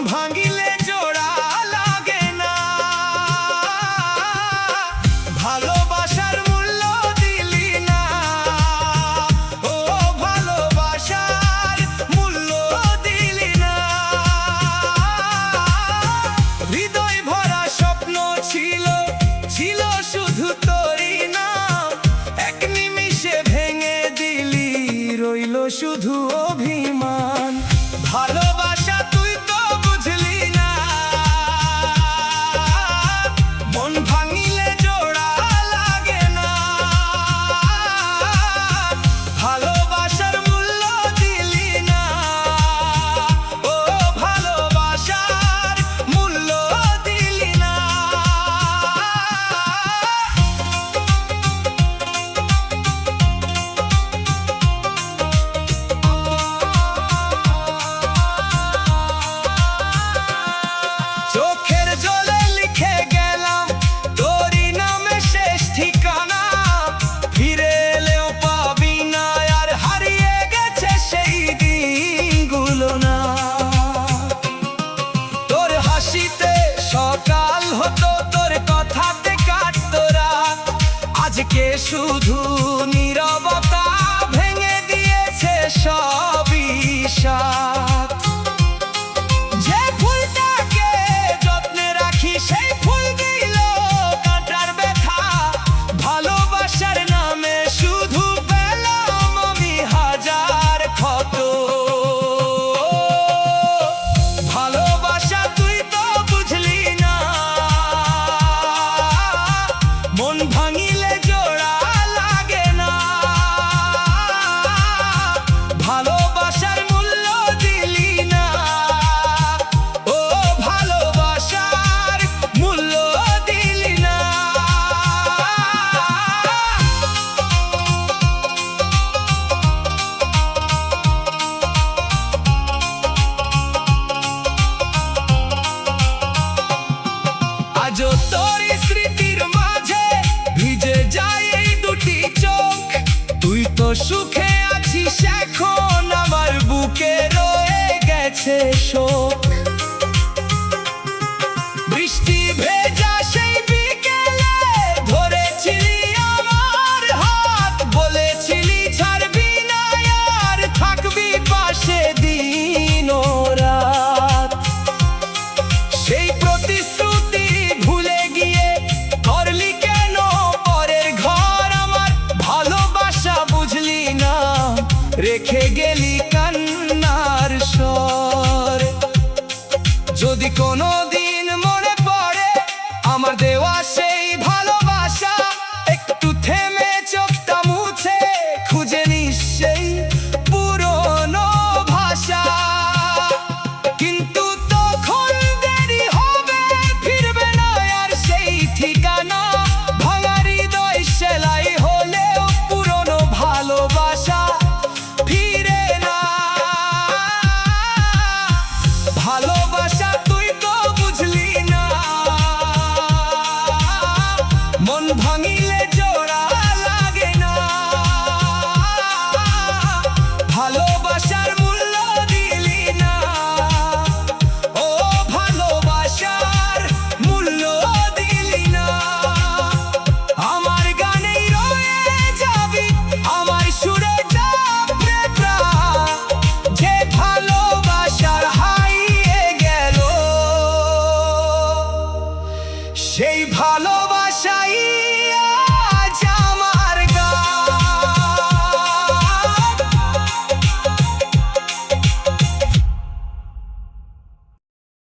ভাঙিলে জোড়া লাগে না, ভালোবাসার মূল্য দিলি না, ও ভালোবাসার মূল্য দিলি না। হৃদয় ভরা স্বপ্ন ছিল, ছিল শুধু তোরই নাম, এক নিমিষে ভেঙে দিলি, রইল শুধু অভিমান। ভালোবাসা তুই তো বুঝলি না, মন ভাঙিলে জোড়া লাগে না, ভালোবাসার মূল্য দিলি না, ও ভালোবাসার মূল্য দিলি না। চোখের জলে লিখে গেলাম তোরই নামে শেষ ঠিকানা, ফিরে এলেও পাবি না, আর হারিয়ে গেছে সেই দিনগুলো না। তোর হাসিতে সকাল হতো, তোর কথাতে কাটতো রাত, আজকে শুধু নীরবতা ভেঙে দিয়েছে সবই সাথ। যে ফুলটাকে যত্নে রাখি সেই ফুল দিল কাঁটার ব্যথা, ভালোবাসার নামে শুধু পেলাম আমি হাজার ক্ষত। ভালোবাসা তুই তো বুঝলি না, মন ভাঙিলে জোড়া লাগে না, ভালোবাসার মূল্য দিলি না, ও ভালোবাসার মূল্য দিলি না। আজও তোর স্মৃতির মাঝে ভিজে যায় এই দুটি চোখ, তুই তো সুখে আছিস এখন, আমার বুকে রয়ে গেছে শোক। বৃষ্টি ভেজা সেই বিকেলে ধরেছিলি আমার হাত, বলেছিলি ছাড়বি না আর থাকবি পাশে দিন ও রাত। সেই প্রতিশ্রুতি ভুলে গিয়ে করলি কেন পরের ঘর আমার, ভালোবাসা বুঝলি না, রেখে গেলি কান্নার স্বর। যদি কোনো দিন মনে পড়ে আমার দেওয়া সেই ভালোবাসা, একটু থেমে চোখটা মুছে খুঁজে নিস সেই পুরনো ভাষা। কিন্তু তখন দেরি হবে, ফিরবে না আর সেই ঠিকানা, ভাঙা হৃদয় সেলাই হলেও পুরনো ভালোবাসা ফিরে না। ভালোবাসা তুই তো বুঝলি না, মন ভাঙিলে জোড়া লাগে না, ভালোবাসার মূল্য দিলি না, ও ভালোবাসার মূল্য দিলি না। আমার গানেই রয়ে যাবি, আমার সুরে যাবে প্রাণ, যে ভালোবাসার হারিয়ে গেল, সেই ভালোবাসাই